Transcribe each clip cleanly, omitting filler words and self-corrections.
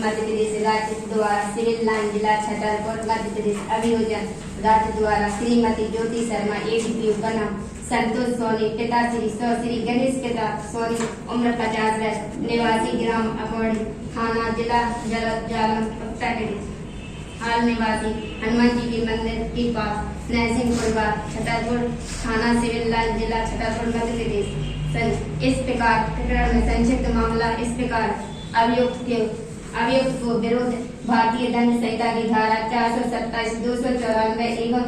मध्य प्रदेश राज्य द्वारा civil line जिला छतरपुर मध्य प्रदेश अभियोजन राज्य द्वारा श्रीमती ज्योति शर्मा एडीपीओ बनाम संतोष सोनी पिता श्री गणेश प्रताप सोनी उम्र 50 वर्ष निवासी ग्राम अकोड़ी थाना जिला जालम उत्तर प्रदेश हाल निवासी हनुमान जी के मंदिर के पास नरसिंहपुर छतरपुर थाना सिविल लाइन जिला छतरपुर मध्य प्रदेश। इस प्रकार प्रकरण में संक्षिप्त मामला इस प्रकार अभियुक्त को विरुद्ध भारतीय दंड संहिता की धारा 427, 294 एवं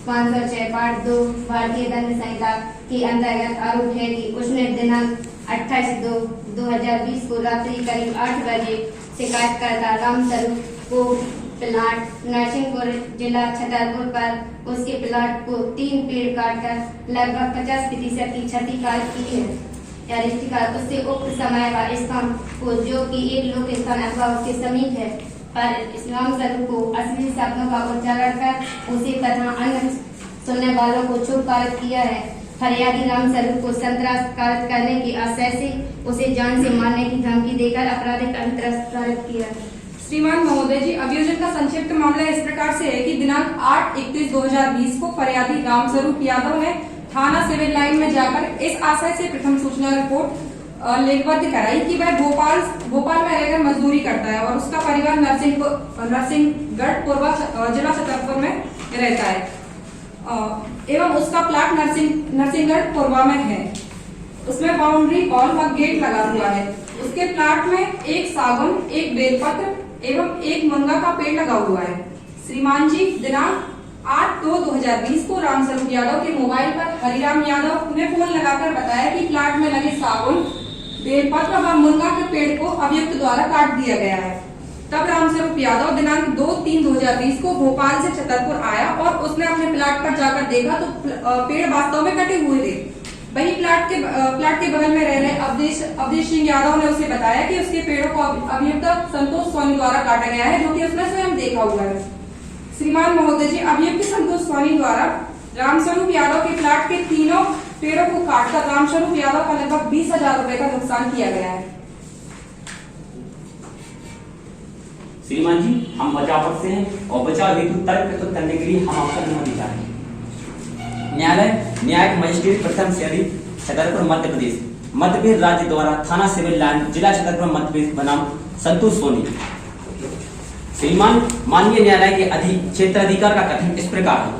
506 पार्ट 2 भारतीय दंड संहिता के अंतर्गत आरोप है कि उसने दिनांक 28/2/2020 को रात्रि करीब 8 बजे शिकायतकर्ता रामस्वरूप को प्लाट नरसिंहपुर जिला छतरपुर पर उसके प्लाट को 3 पेड़ काटकर लगभग 50% की क्षति की है। उससे उक्त समय व स्थान को जो कि एक लोक स्थान अथवा उसके समीप है पर इस्लाम स्वरूप को असली शब्दों का उच्चारण कर उसे तथा अन्य सुनने वालों को छुप कारित किया है। फरियादी राम स्वरूप को संतरास कारित करने की आशय से उसे जान से मारने की धमकी देकर आपराधिक अंतरस कारित किया। श्रीमान महोदय जी, अभियोजन का संक्षिप्त मामला इस प्रकार से है कि दिनांक 8/31/2020 को फरियादी रामस्वरूप यादव ने थाना सिविल लाइन में जाकर इस आशय से प्रथम सूचना रिपोर्ट लेखबद्ध कराई कि वह भोपाल में रहकर मजदूरी करता है और उसका परिवार नरसिंहगढ़ पूर्वा जिला छतरपुर में रहता है एवं उसका प्लाट नरसिंहगढ़ पूर्वा में है। उसमें बाउंड्री वॉल व गेट लगा हुआ है। उसके प्लाट में एक सागौन, एक बेलपत्र एवं एक मुनगा का पेड़ लगा हुआ है। श्रीमान जी, दिनांक 8/2/2020 को रामस्वरूप यादव के मोबाइल पर हरिराम यादव ने फोन लगाकर बताया कि प्लाट में लगे सागौन, बेलपत्र व मुनगा के पेड़ को अभियुक्त द्वारा काट दिया गया है। तब रामस्वरूप यादव दिनांक 2/3/2020 को भोपाल से छतरपुर आया और उसने अपने प्लाट पर जाकर देखा तो पेड़ वास्तव में कटे हुए थे। वही प्लाट के बगल में रह रहे अवधेश सिंह यादव ने उसे बताया कि उसके पेड़ों को अभियुक्त संतोष सोनी द्वारा काटा गया है, जो कि उसने स्वयं देखा हुआ है। श्रीमान महोदय जी, अभियुक्त संतोष सोनी द्वारा रामस्वरूप यादव के प्लाट के तीनों पेड़ों को काटकर रामस्वरूप यादव का लगभग 20,000 रुपए का नुकसान किया गया है। श्रीमान जी, हम बचाव पक्ष से हैं और बचाव हेतु तर्क प्रस्तुत करने के लिए हम आपका अनुमति चाहते हैं। न्यायिक मजिस्ट्रेट प्रथम श्रेणी छतरपुर मध्य प्रदेश राज्य द्वारा थाना सिविल लाइन जिला छतरपुर मध्य प्रदेश बनाम संतोष सोनी। श्रीमान, माननीय न्यायालय के क्षेत्राधिकार का कथन इस प्रकार है।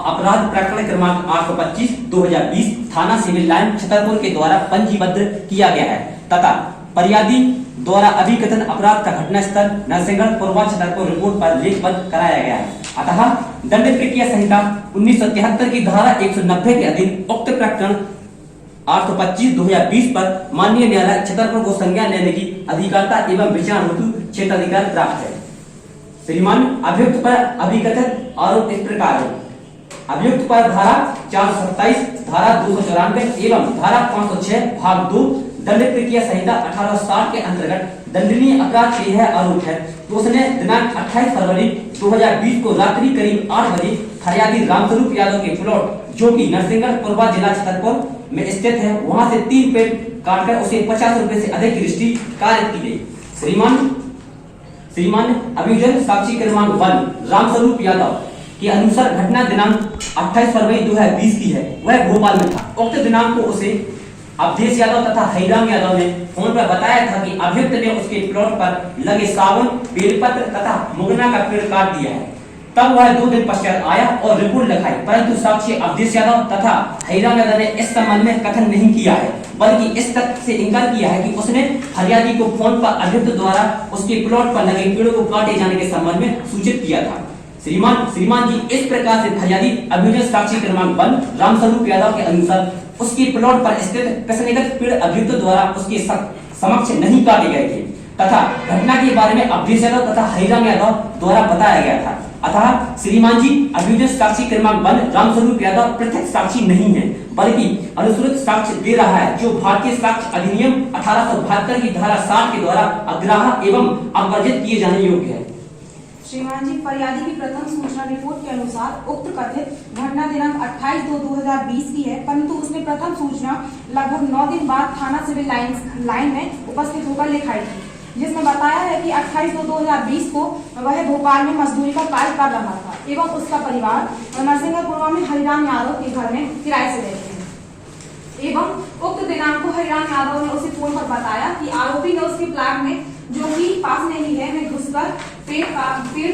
अपराध प्रकरण क्रमांक 825/2020 थाना सिविल लाइन छतरपुर के द्वारा पंजीबद्ध किया गया है तथा फरियादी द्वारा अभिकथन अपराध का घटनास्थल नरसिंहगढ़ पूर्वा छतरपुर रिपोर्ट पर लेखबद्ध कराया गया है। अतः दंड प्रक्रिया संहिता 1973 की धारा 190 के अधीन उक्त प्रकरण 825/2020 पर माननीय न्यायालय छतरपुर को संज्ञान लेने की अधिकारता एवं विचार हेतु क्षेत्राधिकार प्राप्त है। श्रीमान, अभियुक्त पर अभिकथित आरोप इस प्रकार है। अभियुक्त पर धारा 427, धारा 294 एवं धारा 506 भाग 2 दंड प्रक्रिया संहिता 1860 के अंतर्गत दंडनीय अपराध के यह आरोप है तो उसने दिनांक 28 फरवरी 2020 को रात्रि करीब 8 बजे फरियादी रामस्वरूप यादव के प्लॉट जो कि नरसिंहगढ़ पूर्वा जिला छतरपुर में स्थित है वहां से 3 पेड़ काटकर उसे 50 रुपए से अधिक की रजिस्ट्री कारित की गई। श्रीमान, अभियोजन साक्षी क्रमांक 1 रामस्वरूप यादव के अनुसार घटना दिनांक 28 फरवरी 2020 की है। वह भोपाल में था। उक्त दिनांक को उसे अवधेश यादव तथा हरिराम यादव ने फोन पर बताया था कि अभियुक्त ने उसके प्लॉट पर लगे सागौन, बेलपत्र तथा मुगना का पेड़ काट दिया है। तब वह 2 दिन पश्चात आया और रिपोर्ट लिखाई, परंतु साक्षी अवधेश यादव तथा हरिराम यादव ने इस संबंध में कथन नहीं किया है, बल्कि इस तथ्य से इनकार किया है कि उसने फरियादी को फोन पर अभियुक्त द्वारा उसके प्लॉट पर लगे पेड़ों को काटे जाने के संबंध में सूचित किया था। श्रीमान जी, इस प्रकार से फरियादी अभियोजन साक्षी क्रमांक 1 रामस्वरूप यादव के अनुसार उसके प्लॉट पर स्थित कसनेगत पेड़ अभियुक्त द्वारा उसके समक्ष नहीं काटे गए थे तथा घटना के बारे में अवधेश यादव तथा हरिराम यादव द्वारा बताया गया था। अतः श्रीमान जी, अभियोजन साक्षी क्रमांक 1 रामस्वरूप यादव प्रत्यक्ष साक्षी नहीं है, बल्कि अनुश्रुत साक्ष्य दे रहा है जो भारतीय साक्ष्य अधिनियम 1872 की धारा 60 के द्वारा अग्राह्य एवं अवर्जित किए जाने योग्य है। श्रीमान जी, फरियादी की प्रथम सूचना रिपोर्ट के अनुसार उक्त कथित घटना दिनांक 28/2/2020 की है, परंतु उसने प्रथम सूचना लगभग 9 दिन बाद थाना सिविल लाइन में उपस्थित होकर लिखाई थी। जिसमें बताया है कि 28/2/2020 को वह भोपाल में मजदूरी का कार्य कर रहा था एवं उसका परिवार नरसिंहपुरवा में हरिराम यादव के घर में किराए से रहते हैं। एवं उक्त दिनांक को हरिराम यादव ने उसे फोन पर बताया कि आरोपी ने उसके प्लाट में, जो कि पास में ही है, में घुसकर पेड़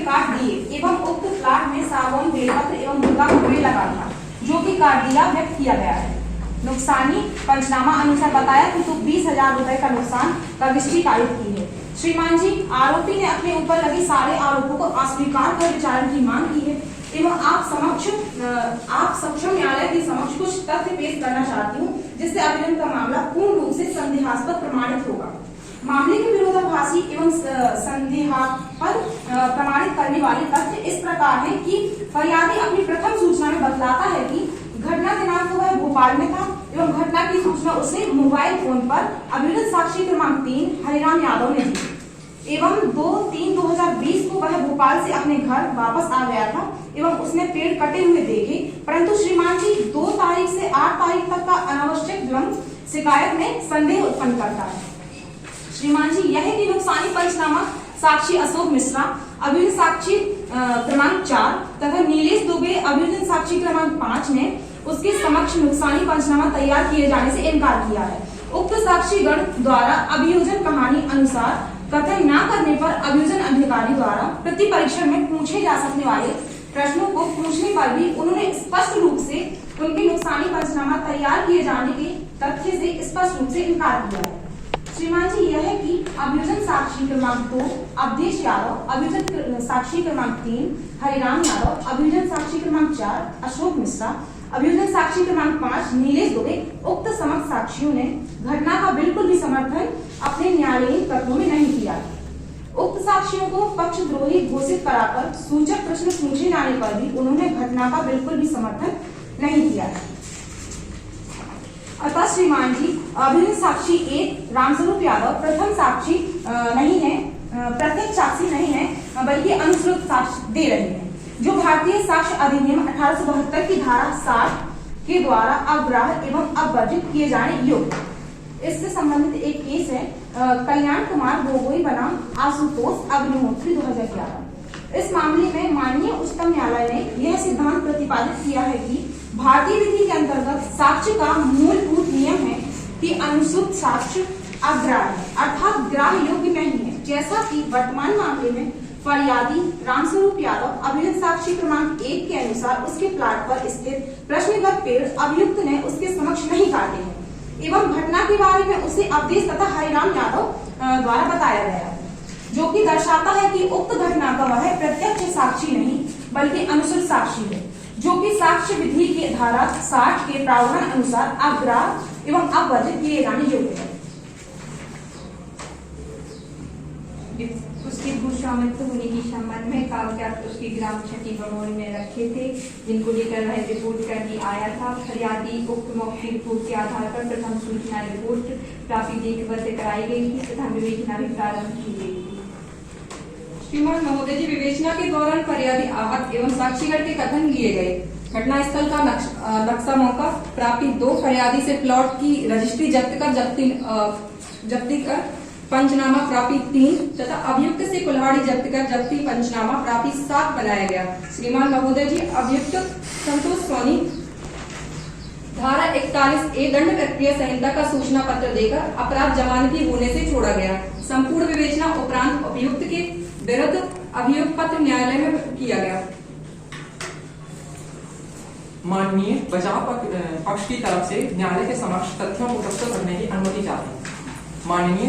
काट दिए एवं उक्त प्लाट में सागौन, बेलपत्र एवं मुर्गा का पेड़ लगा था, जो कि काट दिया व्यक्त किया गया है। नुकसानी पंचनामा अनुसार बताया कि 20,000 रुपए का नुकसान का रजिस्ट्री कारित की है। श्रीमान जी, आरोपी ने अपने ऊपर लगे सारे आरोपों को अस्वीकार कर विचारण की मांग की है एवं आप सक्षम न्यायालय के समक्ष कुछ तथ्य पेश करना चाहती हूँ, जिससे अभियोग का मामला पूर्ण रूप से संदेहास्पद प्रमाणित होगा। मामले के विरोधाभासी एवं संदेहास्पद प्रमाणित करने वाले तथ्य इस प्रकार है कि फरियादी अपनी प्रथम सूचना में बतलाता है कि घटना दिनांक को वह भोपाल में था एवं घटना की सूचना उसे मोबाइल फोन पर अभियुक्त साक्षी क्रमांक 3 हरिराम यादव ने दी एवं 2/3/2020 को वह भोपाल से अपने घर वापस आ गया था एवं उसने पेड़ कटे हुए देखे, परंतु श्रीमान जी 2 तारीख से 8 तारीख तक का अनावश्यक विलंब शिकायत में संदेह उत्पन्न करता है। श्रीमान जी, यह कि नुकसानी पंचनामा साक्षी अशोक मिश्रा अभियुक्त साक्षी क्रमांक 4 तथा नीलेश दुबे अभियुक्त साक्षी क्रमांक 5 ने उसके समक्ष नुकसानी पंचनामा तैयार किए जाने से इनकार किया है। उक्त साक्षीगण द्वारा अभियोजन कहानी अनुसार कथन न करने पर अभियोजन अधिकारी द्वारा प्रति परीक्षण में पूछे जा सकने वाले प्रश्नों को पूछने पर भी उन्होंने स्पष्ट रूप से उनके नुकसानी पंचनामा तैयार किए जाने के तथ्य से स्पष्ट रूप से इनकार किया है। श्रीमान जी, यह है कि अभियोजन साक्षी क्रमांक 2 अवधेश यादव, अभियोजन साक्षी क्रमांक 3 हरिराम यादव, अभियोजन साक्षी क्रमांक 4 अशोक मिश्रा, अभियोजन साक्षी क्रमांक 5 नीलेश दुबे उक्त समस्त साक्षियों ने घटना का बिल्कुल भी समर्थन अपने न्यायालयीन तर्कों में नहीं किया। उक्त साक्षियों को पक्षद्रोही घोषित कराकर सूचक प्रश्न पूछे जाने पर भी उन्होंने घटना का बिल्कुल भी समर्थन नहीं किया। अतः श्रीमान जी, अभियुक्त साक्षी 1 रामस्वरूप यादव प्रथम साक्षी नहीं है, प्रत्यक्ष साक्षी नहीं है, बल्कि अनुश्रुत साक्ष्य दे रहे हैं, जो भारतीय साक्ष्य अधिनियम 1872 की धारा 60 के द्वारा अग्राह्य एवं अवर्जित किए जाने योग्य। इससे संबंधित एक केस है कल्याण कुमार गोगोई बनाम आशुतोष अग्निहोत्री 2011। इस मामले में माननीय उच्चतम न्यायालय ने यह सिद्धांत प्रतिपादित किया है कि भारतीय विधि के अंतर्गत साक्ष्य का मूलभूत नियम है कि अनुश्रुत साक्ष्य अग्राह्य है, अर्थात ग्राह्य योग्य नहीं है, जैसा कि वर्तमान मामले में फरियादी रामस्वरूप यादव अभियुक्त साक्षी क्रमांक 1 के अनुसार उसके प्लाट पर स्थित प्रश्नगत पेड़ अभियुक्त ने उसके समक्ष नहीं काटे हैं एवं घटना के बारे में उसे अवधेश तथा हरिराम यादव द्वारा बताया गया है, जो कि दर्शाता है कि उक्त घटना का वह प्रत्यक्ष साक्षी नहीं बल्कि अनुश्रुत साक्षी है, जो कि साक्ष्य विधि की धारा 60 के प्रावधान अनुसार अग्राह्य एवं अवर्जित किए जाने योग्य है। उसके भूस्वामित्व होने के संबंध में कागजात उसकी ग्राम छठी बमोरी में रखे थे, जिनको लेकर वह रिपोर्ट करने आया था। फरियादी उक्त मौखिक रिपोर्ट के आधार पर प्रथम सूचना रिपोर्ट प्राप्ति देखभाल कराई गई थी तथा विवेचना भी प्रारंभ की गई थी। श्रीमान महोदय जी, विवेचना के दौरान फरियादी आहत एवं साक्षीगण के कथन लिए गए। घटनास्थल का नक्शा मौका प्राप्ति 2 फरियादी से प्लॉट की रजिस्ट्री जब्ती कर पंचनामा प्राप्ति 3 तथा अभियुक्त से कुल्हाड़ी जब्त कर जब्ती पंचनामा प्राप्ति 7 बनाया गया। श्रीमान महोदय जी, अभियुक्त संतोष सोनी धारा 41A दंड प्रक्रिया संहिता का सूचना पत्र देकर अपराध जमानती होने से छोड़ा गया। संपूर्ण विवेचना उपरांत अभियुक्त के विरुद्ध अभियोग पत्र न्यायालय में किया गया। माननीय बचाव पक्ष की तरफ से न्यायालय के समक्ष तथ्यों को प्रस्तुत करने की अनुमति चाहते हैं। माननीय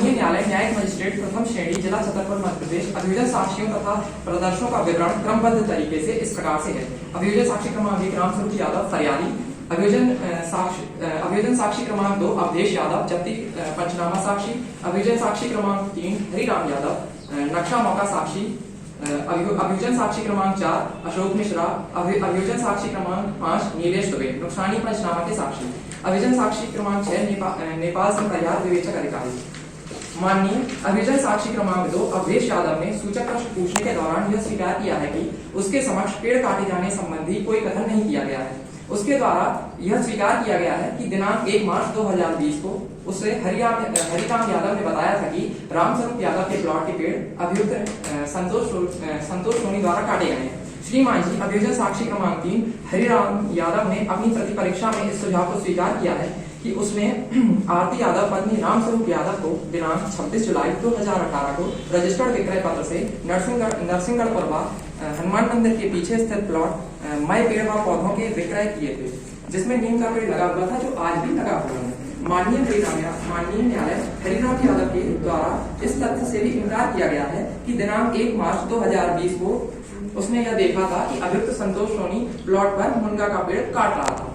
न्यायालय न्यायिक मजिस्ट्रेट प्रथम श्रेणी जिला छतरपुर मध्य प्रदेश अभियोजन साक्षियों तथा प्रदर्शनों का विवरण क्रमबद्ध तरीके से इस प्रकार से है। अभियोजन साक्षी क्रमांक 1 रामस्वरूप यादव फरियादी, अभियोजन साक्षी क्रमांक 2 अवधेश यादव जब्ती पंचनामा साक्षी, अभियोजन साक्षी क्रमांक 3 हरिराम यादव नक्शा मौका साक्षी, अभियोजन साक्षी क्रमांक 4 अशोक मिश्रा, अभियोजन साक्षी क्रमांक 5 नीलेश दुबे नुकसानी पंचनामा के साक्षी, अभियोजन साक्षी क्रमांक 6 नेपाल संघ तैयार विवेचक अधिकारी। माननीय अभियोजन साक्षी क्रमांक 2 अवधेश यादव ने सूचक प्रश्न पूछने के दौरान यह स्वीकार किया है कि उसके समक्ष पेड़ काटे जाने संबंधी कोई कथन नहीं किया गया है। उसके द्वारा यह स्वीकार किया गया है कि दिनांक 1 मार्च 2020 को उसे हरिराम यादव ने बताया था कि रामस्वरूप यादव के प्लॉट के पेड़ अभियुक्त संतोष सोनी द्वारा काटे गए हैं। श्रीमान जी, अभियोजन साक्षी क्रमांक 3 हरिराम यादव ने अपनी प्रति परीक्षा में इस सुझाव को स्वीकार किया है कि उसने आरती यादव पत्नी रामस्वरूप यादव को दिनांक 26 जुलाई 2018 को रजिस्टर्ड विक्रय पत्र से नरसिंहगढ़ परवा हनुमान मंदिर के पीछे स्थित प्लॉट मय पेड़ व पौधों के विक्रय किए थे, जिसमें नीम का पेड़ लगा हुआ था, जो आज भी लगा हुआ है। माननीय न्यायालय हरिराम यादव के द्वारा इस तथ्य से भी इनकार किया गया है कि दिनांक 1 मार्च 2020 को उसने यह देखा था कि अभियुक्त संतोष सोनी प्लॉट पर मुनगा का पेड़ काट रहा था।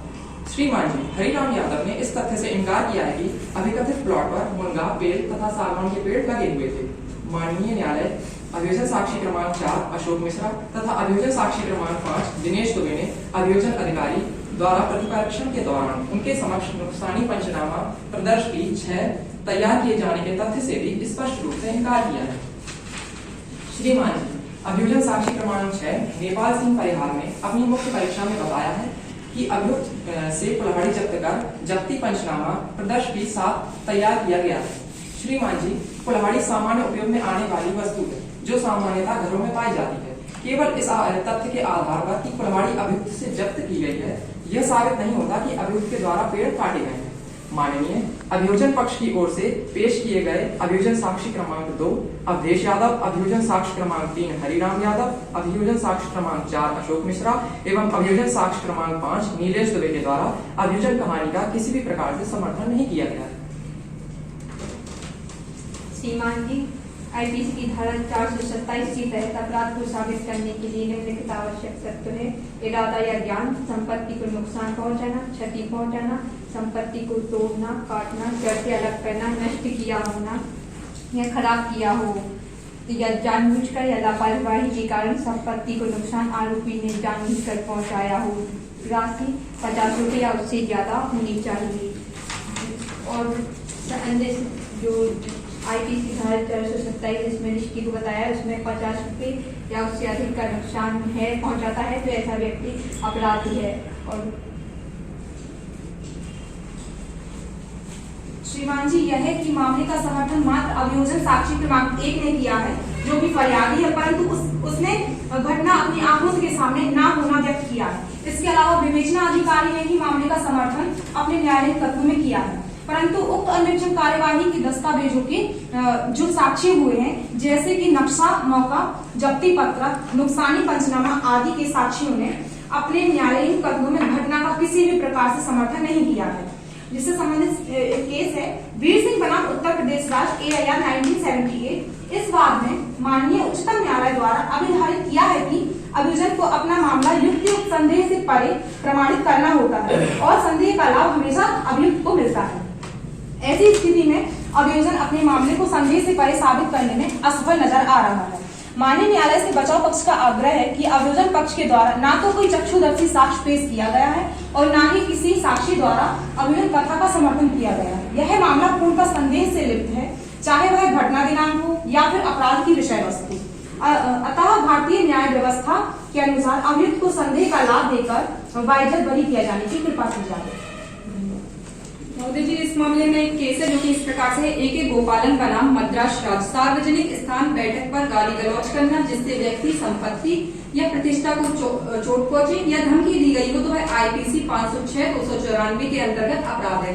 श्रीमान जी, हरिराम यादव ने इस तथ्य से इनकार किया है कि अभिकथित प्लॉट पर मुनगा, बेल तथा सागवान के पेड़ लगे हुए थे। माननीय न्यायालय अभियोजन साक्षी क्रमांक 4 अशोक मिश्रा तथा अभियोजन साक्षी क्रमांक 5 दिनेश दुबे ने अभियोजन अधिकारी द्वारा प्रतिपरीक्षण के दौरान उनके समक्ष नुकसानी पंचनामा प्रदर्श की 6 तैयार किए जाने के तथ्य से भी स्पष्ट रूप से इनकार किया है। श्रीमान जी, अभियोजन साक्षी क्रमांक 6 नेपाल सिंह परिहार ने अपनी मुख्य परीक्षा में बताया है कि अभियुक्त से कुल्हाड़ी जब्त कर जब्ती पंचनामा प्रदर्श की 7 तैयार किया गया है। श्रीमान जी, कुल्हाड़ी सामान्य उपयोग में आने वाली वस्तु है जो सामान्यतः घरों में पाई जाती है। केवल इस तथ्य के आधार पर कि कुल्हाड़ी अभियुक्त से जब्त की गई है, यह साबित नहीं होता कि अभियुक्त के द्वारा पेड़ काटे गए हैं। माननीय अभियोजन पक्ष की ओर से पेश किए गए अभियोजन साक्षी क्रमांक 2 अवधेश यादव, अभियोजन साक्ष्य क्रमांक 3 हरिराम यादव, अभियोजन साक्ष्य क्रमांक 4 अशोक मिश्रा एवं अभियोजन साक्ष्य क्रमांक 5 नीलेश दुबे के द्वारा अभियोजन कहानी का किसी भी प्रकार से समर्थन नहीं किया गया है। श्रीमान जी, आईपीसी की धारा 427 के तहत अपराध को साबित करने के लिए निम्नलिखित आवश्यक तत्व है: इरादा या ज्ञान, संपत्ति को नुकसान पहुंचाना, क्षति पहुंचाना, संपत्ति को तोड़ना, काटना, जड़ से अलग करना, नष्ट किया होना या खराब किया हो, या जानबूझकर या लापरवाही के कारण संपत्ति को नुकसान आरोपी ने जानबूझकर पहुंचाया हो। राशि 50 रुपये या उससे ज्यादा होनी चाहिए। और जो आईपीसी धारा 427 इसमें निष्ठी को बताया, उसमें 50 रुपये या उससे अधिक का नुकसान है पहुंचाता है तो ऐसा व्यक्ति अपराधी है। और श्रीमान जी, यह है कि मामले का समर्थन मात्र अभियोजन साक्षी क्रमांक 1 ने किया है, जो कि फरियादी है, परंतु उसने घटना अपनी आंखों के सामने ना होना व्यक्त किया है। इसके अलावा विवेचना अधिकारी ने ही मामले का समर्थन अपने न्यायालयिक तत्व में किया है, परंतु उक्त अन्वेषण कार्यवाही की दस्तावेजों के जो साक्ष्य हुए हैं, जैसे कि नक्शा मौका, जब्ती पत्रक, नुकसानी पंचनामा आदि के साक्षियों ने अपने न्यायालयिक कथनों में घटना का किसी भी प्रकार से समर्थन नहीं किया है। जिससे संबंधित केस है वीर सिंह बनाम उत्तर प्रदेश राज्य AIR 1978। इस वाद में माननीय उच्चतम न्यायालय द्वारा अभिधारित किया है कि अभियोजन को अपना मामला युक्तियुक्त संदेह से परे प्रमाणित करना होता है और संदेह का लाभ हमेशा अभियुक्त को मिलता है। ऐसी स्थिति में अभियोजन अपने मामले को संदेह से परे साबित करने में असफल नजर आ रहा है। माननीय न्यायालय से बचाव पक्ष का आग्रह है कि अभियोजन पक्ष के द्वारा ना तो कोई चक्षुदर्शी साक्ष्य पेश किया गया है और ना ही किसी साक्षी द्वारा अभियोजन कथा का समर्थन किया गया है। यह मामला पूर्णतः संदेह से लिप्त है, चाहे वह घटना दिनांक हो या फिर अपराध की विषय वस्तु। अतः भारतीय न्याय व्यवस्था के अनुसार अभियुक्त को संदेह का लाभ देकर वाइजत बरी किया जाने की कृपा की जाए। महोदय जी, इस मामले में एक केस है जो कि इस प्रकार से AK गोपालन का नाम मद्रास राज्य सार्वजनिक स्थान बैठक पर गाली गलौज करना जिससे व्यक्ति संपत्ति या प्रतिष्ठा को चोट पहुंचे या धमकी दी गई हो तो वह IPC 506/294 के अंतर्गत अपराध है।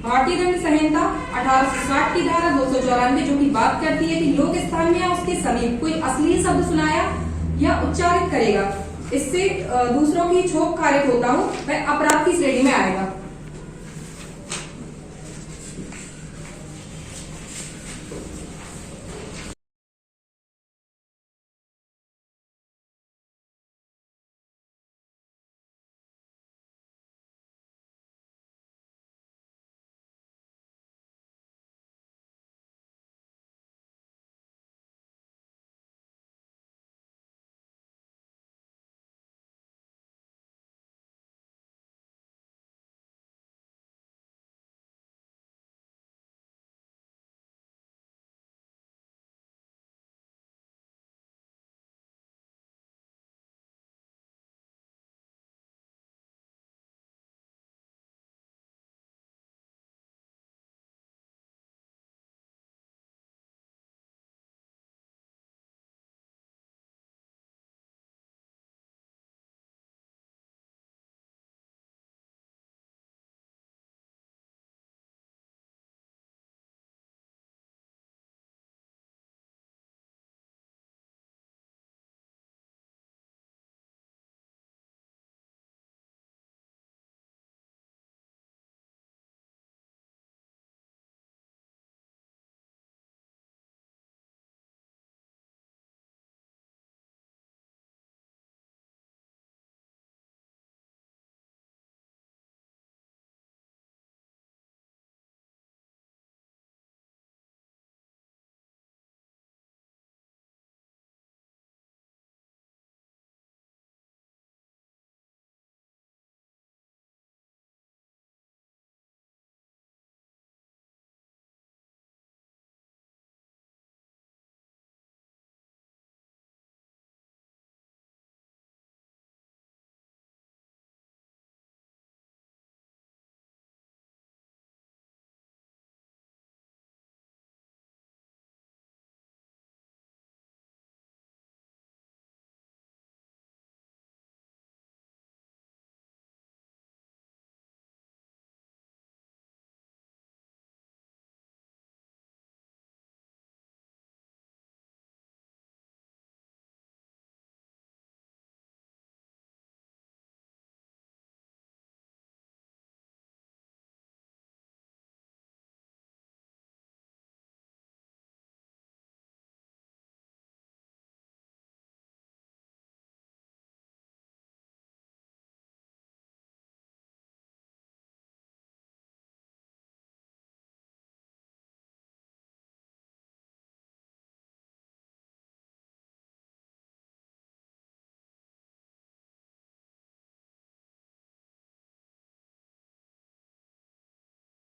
भारतीय दंड संहिता 1860 की धारा 294 जो की बात करती है कि लोक स्थान में या उसके समीप कोई अश्लील शब्द सुनाया या उच्चारित करेगा, इससे दूसरों की क्षोभ कारित होता हो, वह अपराध की श्रेणी में आएगा।